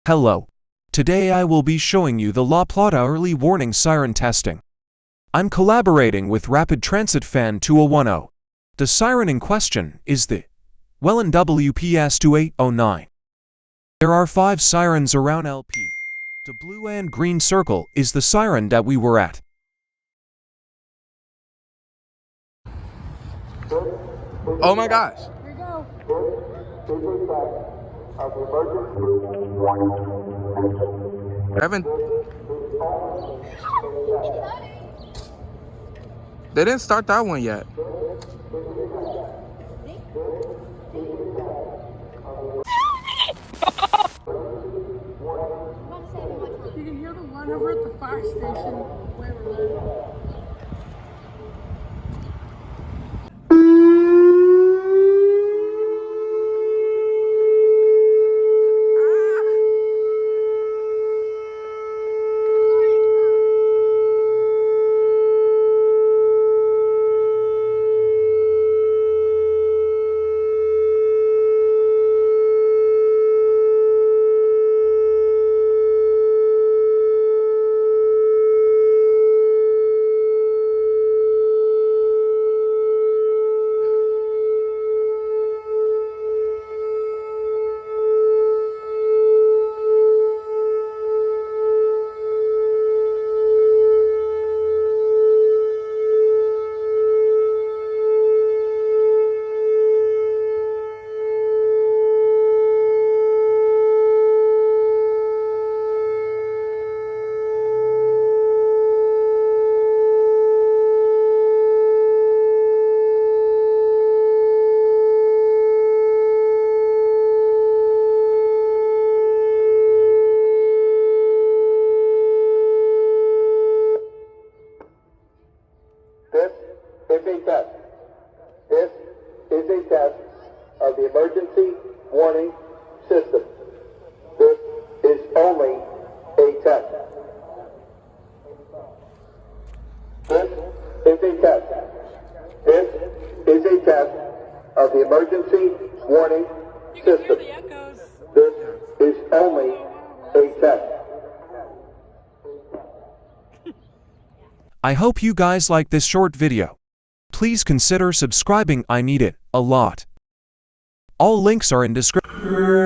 Hello. Today I will be showing you the Plata early warning siren testing. I'm collaborating with Rapid Transit Fan 2010. The siren in question is the Whelen WPS-2809. There are 5 sirens around LP. The blue and green circle is the siren that we were at. Oh my gosh. Here we go. Evan. They didn't start that one yet. You can hear the one over at the fire station where we're at. This is a test of the emergency warning system. This is only a test. This is a test. This is a test of the emergency warning system. This is only a test. I hope you guys like this short video. Please consider subscribing, I need it a lot. All links are in description.